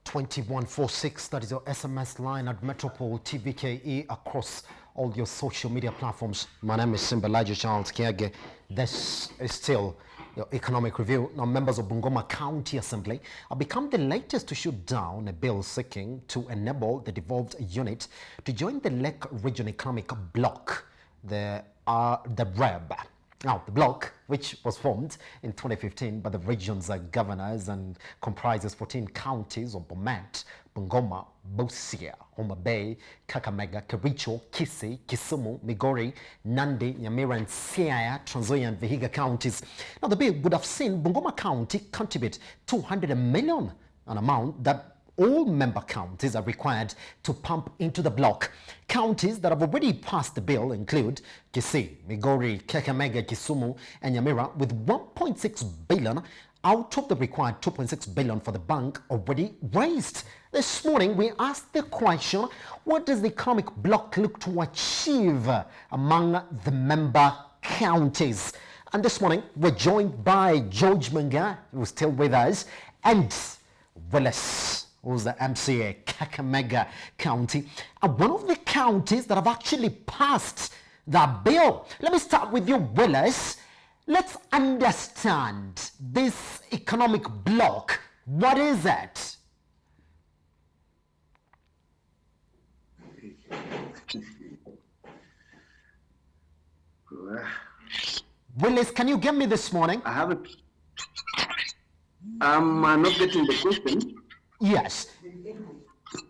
2146, that is your SMS line at Metropole TVKE across all your social media platforms. My name is Simbalaji Charles Kiage. This is still your economic review. Now, members of Bungoma County Assembly have become the latest to shoot down a bill seeking to enable the devolved unit to join the Lake Region Economic Bloc, the REB. Now, the bloc, which was formed in 2015 by the region's governors and comprises 14 counties of Bomet, Bungoma, Busia, Homa Bay, Kakamega, Kericho, Kisii, Kisumu, Migori, Nandi, Nyamira, and Siaya, Trans Nzoia, and Vihiga counties. Now, the bill would have seen Bungoma County contribute 200 million, an amount that all member counties are required to pump into the bloc. Counties that have already passed the bill include Kisii, Migori, Kakamega, Kisumu, and Nyamira, with 1.6 billion out of the required 2.6 billion for the bank already raised. This morning, we asked the question, what does the economic bloc look to achieve among the member counties? And this morning, we're joined by George Munga, who's still with us, and Willis, who's the MCA, Kakamega County, and one of the counties that have actually passed the bill. Let me start with you, Willis. Let's understand this economic bloc. What is it? Willis, can you get me this morning? I haven't. I'm not getting the question. Yes.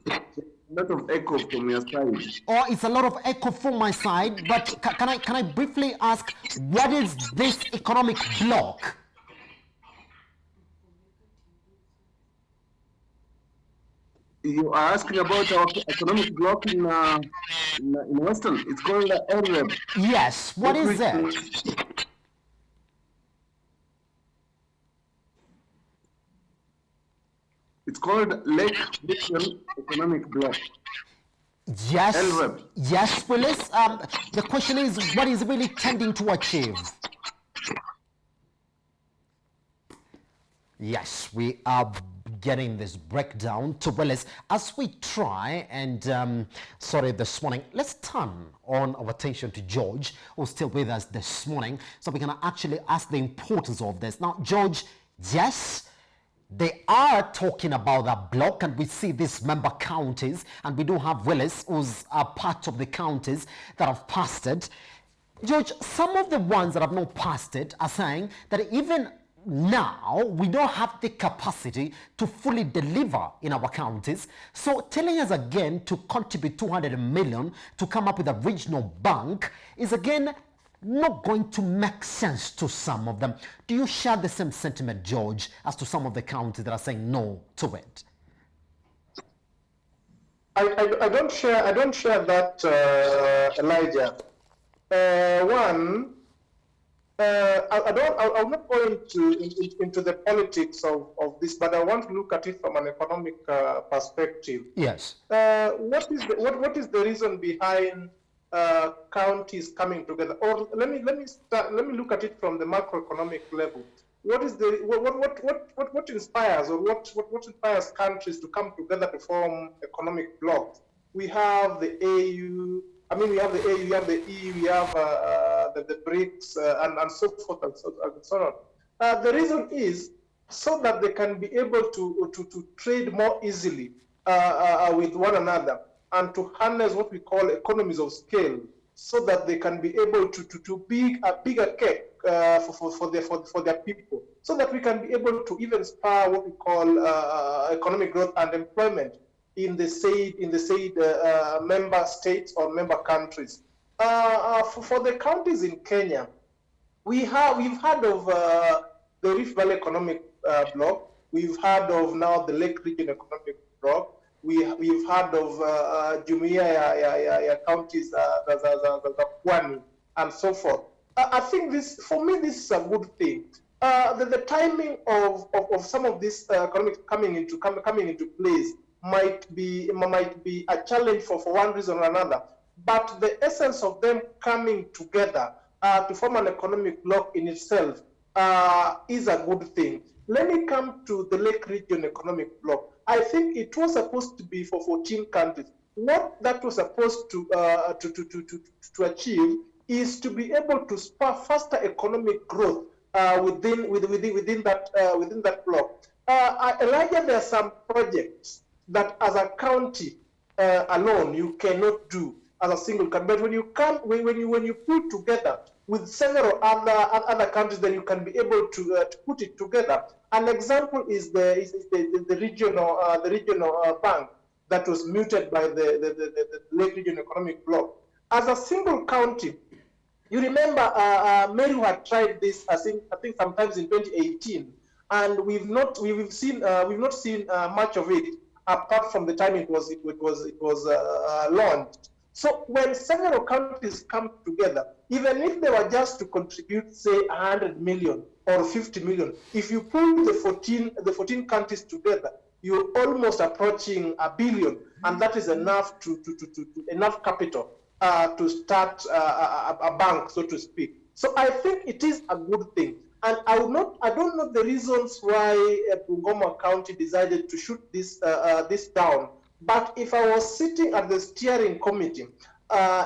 A lot of echo from your side. Oh, it's a lot of echo from my side, but can I briefly ask, what is this economic bloc? You are asking about our economic bloc in Western. It's called REB. Yes, what is it? It's called Lake Region Economic Bloc. Yes. LREB. Yes, Willis. The question is, what is really tending to achieve? Yes, we are getting this breakdown to Willis. As we try and, this morning, let's turn on our attention to George, who's still with us this morning, so we can actually ask the importance of this. Now, George, yes, they are talking about that bloc, and we see these member counties, and we do have Willis, who's a part of the counties that have passed it. George, some of the ones that have not passed it are saying that even now we don't have the capacity to fully deliver in our counties. So telling us again to contribute 200 million to come up with a regional bank is again not going to make sense to some of them. Do you share the same sentiment, George, as to some of the counties that are saying no to it? I don't share that, Elijah. I'm not going into the politics of this, but I want to look at it from an economic perspective. Yes. What is the reason behind counties coming together? Or let me look at it from the macroeconomic level. What inspires, or what inspires countries to come together to form economic blocs? We have the AU. We have the AU, we have the EU, we have the BRICS, and so forth and so on. The reason is so that they can be able to trade more easily with one another, and to harness what we call economies of scale, so that they can be able to be a bigger cake for their people, so that we can be able to even spur what we call economic growth and employment in the said member states or member countries. For the counties in Kenya, we've heard of the Rift Valley Economic Bloc. We've heard of now the Lake Region Economic Bloc. We've heard of Jumuiya counties, the Pwani, and so forth. I think for me, this is a good thing. The timing of some of this economic coming into place might be a challenge for one reason or another. But the essence of them coming together to form an economic bloc in itself is a good thing. Let me come to the Lake Region Economic Bloc. I think it was supposed to be for 14 countries. What that was supposed to achieve is to be able to spur faster economic growth within that block. Elijah, there are some projects that as a county alone you cannot do as a single country. But when you put together with several other countries, then you can be able to put it together. An example is the regional bank that was muted by the Lake Region Economic Bloc. As a single county, you remember Meru had tried this, I think sometimes in 2018, and we've not seen much of it apart from the time it was launched. So when several countries come together, even if they were just to contribute, say, 100 million or 50 million, if you pull the 14 countries together, you're almost approaching $1 billion, and that is enough enough capital to start a bank, so to speak. So I think it is a good thing, and I don't know the reasons why Bungoma County decided to shoot this down. But if I was sitting at the steering committee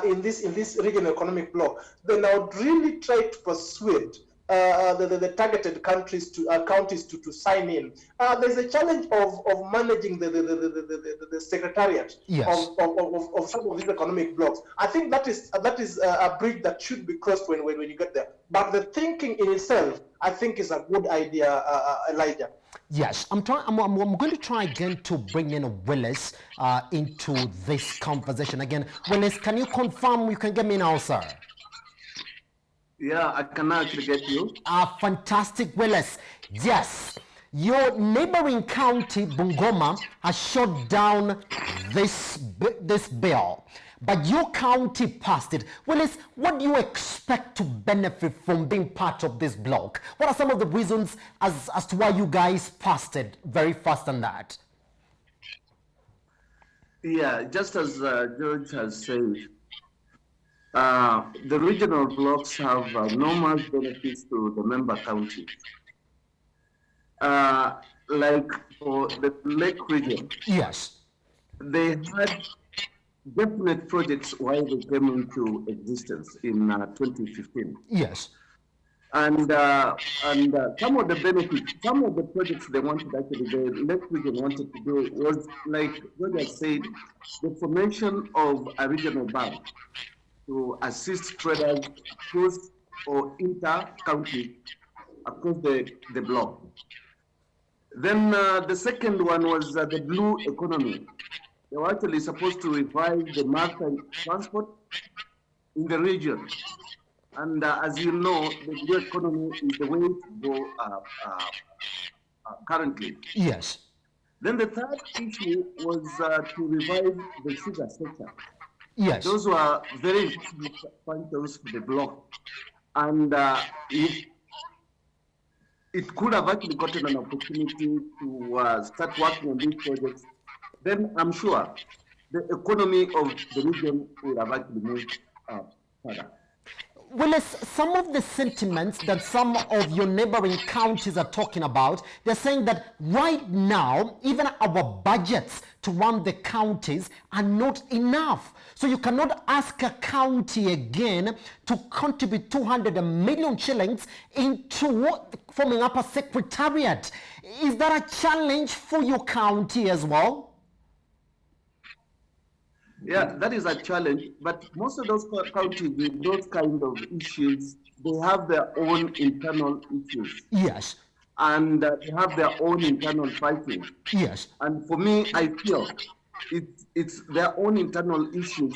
in this regional economic bloc, then I would really try to persuade the targeted countries counties to sign in. There's a challenge of managing the secretariat Yes. of some of these economic blocks. I think that is a bridge that should be crossed when you get there. But the thinking in itself, I think, is a good idea, Elijah. Yes, I'm going to try again to bring in Willis into this conversation again. Willis, can you confirm you can get me now, sir? Yeah, I can actually get you. Fantastic, Willis. Yes, your neighboring county, Bungoma, has shut down this bill, but your county passed it. Willis, what do you expect to benefit from being part of this block? What are some of the reasons as to why you guys passed it very fast on that? Yeah, just as George has said, the regional blocks have enormous benefits to the member counties. Like for the Lake region, Yes. they had definite projects while they came into existence in 2015. Yes. And some of the benefits, some of the projects they wanted actually, the Lake region wanted to do was, like George said, the formation of a regional bank to assist traders across or inter-county across the block. Then the second one was the blue economy. They were actually supposed to revive the maritime transport in the region. And as you know, the blue economy is the way to go currently. Yes. Then the third issue was to revive the sugar sector. Yes. Those were very important functions for the block. And it could have actually gotten an opportunity to start working on these projects. Then I'm sure the economy of the region would have actually moved further. Willis, some of the sentiments that some of your neighboring counties are talking about, they're saying that right now, even our budgets to run the counties are not enough. So you cannot ask a county again to contribute 200 million shillings into forming up a secretariat. Is that a challenge for your county as well? Yeah, that is a challenge, but most of those counties with those kind of issues, they have their own internal issues. Yes. And they have their own internal fighting. Yes. And for me, I feel it's their own internal issues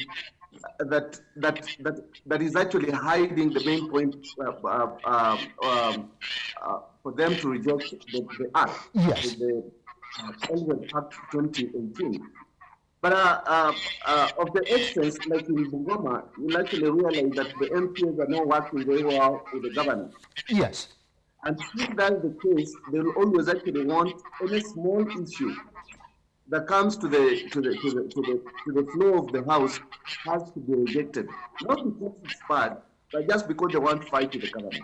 that is actually hiding the main point for them to reject the act. Yes. The Elwell Act 2018. But of the essence, like in Bungoma, you'll actually realize that the MPs are not working very well with the government. Yes. And if that's the case, they will always actually want any small issue that comes to the floor of the house has to be rejected. Not because it's bad, but just because they want to fight with the government.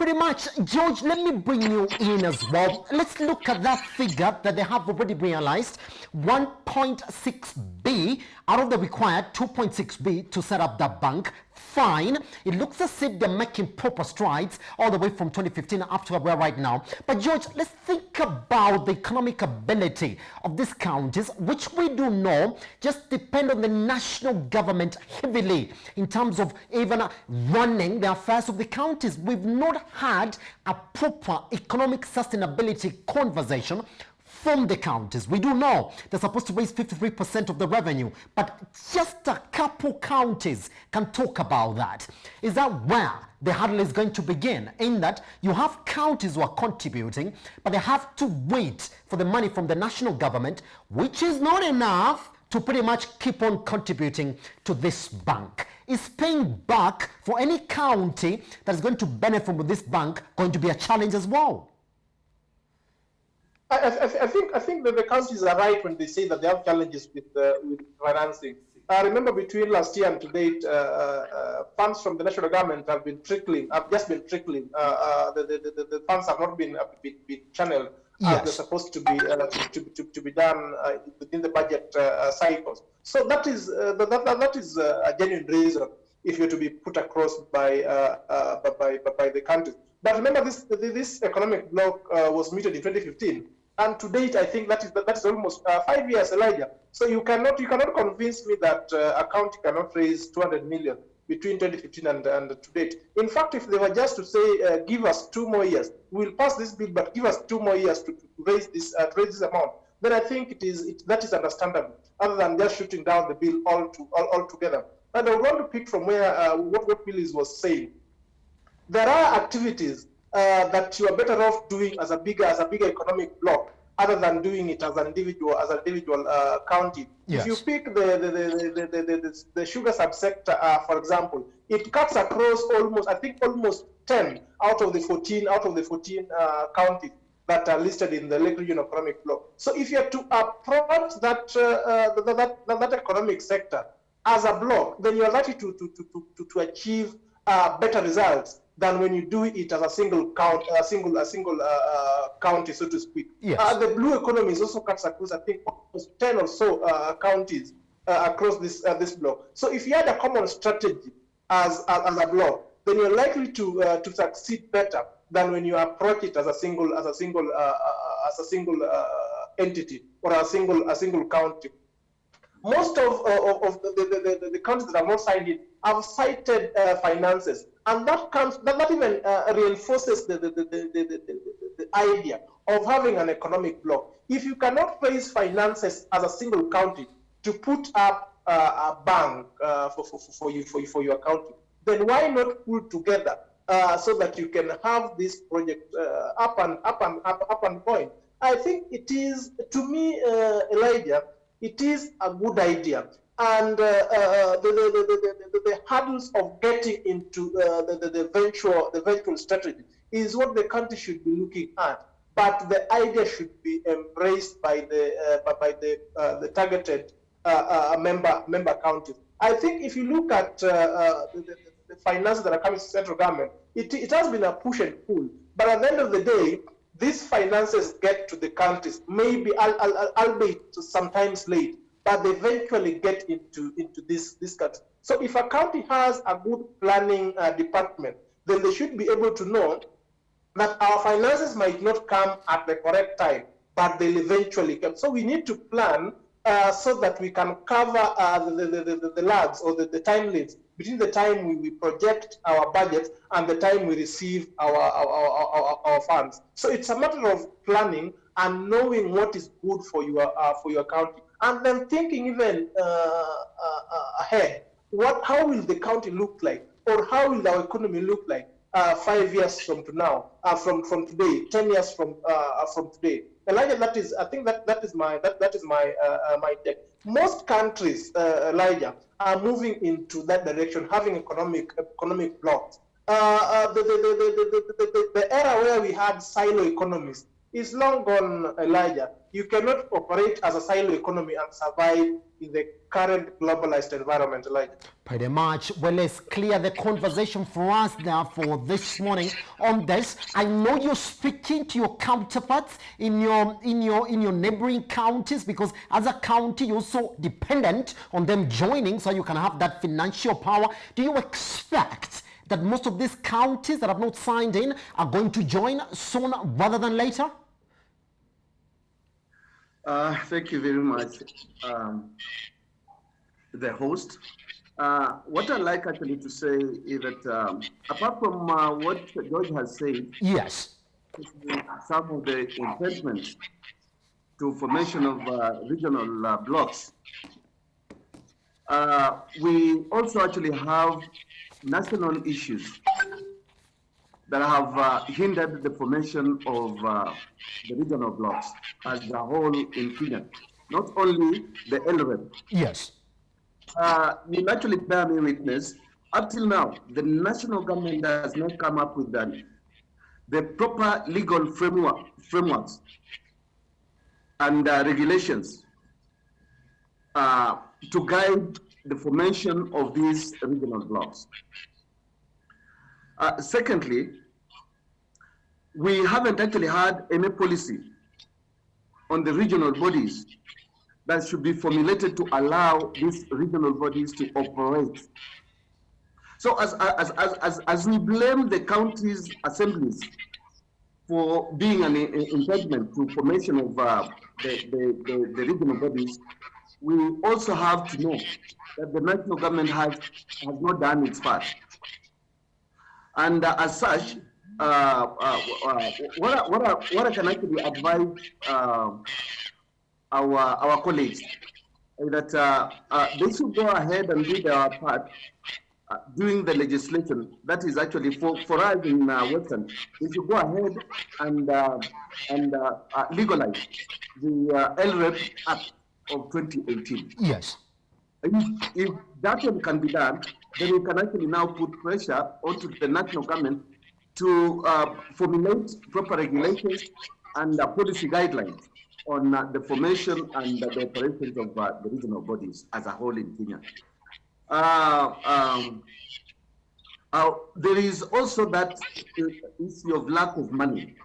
pretty much, George, let me bring you in as well. Let's look at that figure that they have already realized. 1.6B out of the required 2.6B to set up that bank. Fine. It looks as if they're making proper strides all the way from 2015 up to where right now. But George, let's think about the economic ability of these counties, which we do know just depend on the national government heavily in terms of even running the affairs of the counties. We've not had a proper economic sustainability conversation from the counties. We do know they're supposed to raise 53% of the revenue, but just a couple counties can talk about that. Is that where the hurdle is going to begin? In that you have counties who are contributing, but they have to wait for the money from the national government, which is not enough to pretty much keep on contributing to this bank. Is paying back for any county that is going to benefit from this bank going to be a challenge as well? I think that the counties are right when they say that they have challenges with financing. Remember, between last year and to date, funds from the national government have just been trickling. The funds have not been channeled as they're supposed to be done within the budget cycles. So that is a genuine reason if you're to be put across by the countries. But remember, this economic bloc was mooted in 2015. And to date, I think that is almost 5 years, Elijah. So you cannot convince me that a county cannot raise 200 million between 2015 and to date. In fact, if they were just to say, give us 2 more years, we'll pass this bill, but give us 2 more years to raise this amount, then I think that is understandable, other than just shooting down the bill altogether. And I want to pick from where what Willis was saying. There are activities that you are better off doing as a bigger economic bloc, other than doing it as an individual county. Yes. If you pick the sugar subsector, for example, it cuts across almost 10 out of the 14 counties that are listed in the Lake Region Economic Bloc. So if you are to approach that economic sector as a bloc, then you are likely to achieve better results than when you do it as a single county, so to speak. Yes. The blue economy also cuts across, I think, almost 10 or so counties across this block. So if you had a common strategy as a block, then you're likely to succeed better than when you approach it as a single entity or a single county. Most of the counties that have not signed it have cited finances, and that even reinforces the idea of having an economic bloc. If you cannot raise finances as a single county to put up a bank for your county, then why not pull together so that you can have this project up and going? I think it is, to me, Elijah, it is a good idea, and the hurdles of getting into the eventual strategy is what the country should be looking at. But the idea should be embraced by the targeted member counties. I think if you look at the finances that are coming to central government, it has been a push and pull. But at the end of the day, these finances get to the counties, maybe albeit sometimes late, but they eventually get into this country. So if a county has a good planning department, then they should be able to know that our finances might not come at the correct time, but they'll eventually come. So we need to plan so that we can cover the lags or the time leads between the time we project our budget and the time we receive our funds. So it's a matter of planning and knowing what is good for your county, and then thinking even ahead. How will the county look like, or how will our economy look like 5 years from now, from today, 10 years from today? Elijah, I think that is my take. Most countries, Elijah, are moving into that direction, having economic blocks. The era where we had silo economies is long gone, Elijah. You cannot operate as a silo economy and survive in the current globalized environment, Elijah. Pretty much. Well, let's clear the conversation for us therefore this morning on this. I know you're speaking to your counterparts in your neighboring counties, because as a county you're also dependent on them joining so you can have that financial power. Do you expect that most of these counties that have not signed in are going to join sooner rather than later? Thank you very much, the host. What I'd like actually to say is that apart from what George has said, Yes. some of the impediments to formation of regional blocks, we also actually have national issues that have hindered the formation of the regional blocks as a whole in Kenya. Not only the LREP. Yes. You'll actually bear me witness, up till now, the national government has not come up with the proper legal frameworks and regulations to guide the formation of these regional blocks. Secondly, we haven't actually had any policy on the regional bodies that should be formulated to allow these regional bodies to operate. So as we blame the county's assemblies for being an impediment to formation of the regional bodies, we also have to know that the national government has not done its part. And as such, what I can actually advise our colleagues is that they should go ahead and do their part during the legislation. That is actually for us in Western. They should go ahead and legalize the LREP Act of 2018. Yes. If that one can be done, then we can actually now put pressure onto the national government to formulate proper regulations and policy guidelines on the formation and the operations of the regional bodies as a whole in Kenya. There is also that issue of lack of money.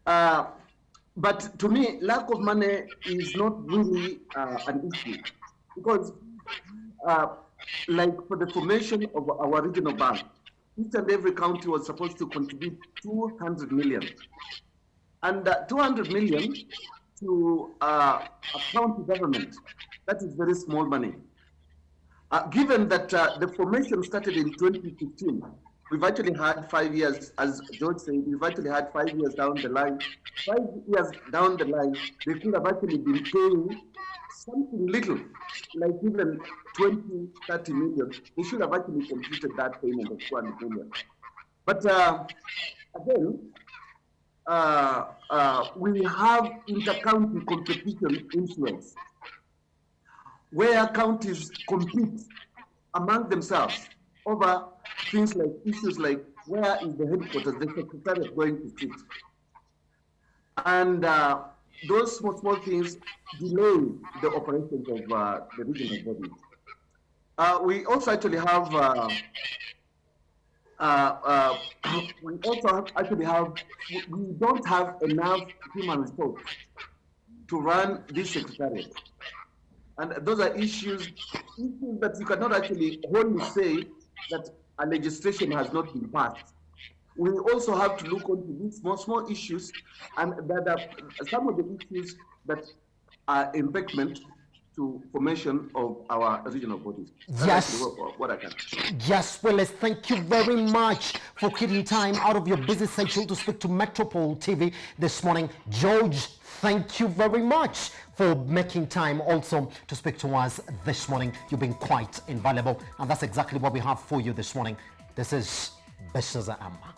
But to me, lack of money is not really an issue, because like for the formation of our regional bank, each and every county was supposed to contribute 200 million. And 200 million to a county government, that is very small money. Given that the formation started in 2015, we've actually had 5 years, as George said, we've actually had 5 years down the line. 5 years down the line, they could have actually been paying something little, like even 20, 30 million. They should have actually completed that payment of 200 million. But again, we have inter-county competition influence, where counties compete among themselves over things like issues like where is the headquarters, the secretariat going to sit. And those small things delay the operations of the regional bodies. We also actually have we don't have enough human resource to run this secretariat. And those are issues that you cannot actually wholly say that a legislation has not been passed. We also have to look into these small issues, and that are some of the issues that are impediment to formation of our regional bodies. Yes. What I can. Yes, well, thank you very much for taking time out of your busy schedule to speak to Metropole TV this morning. George, thank you very much for making time also to speak to us this morning. You've been quite invaluable, and that's exactly what we have for you this morning. This is Beshnaza Amma.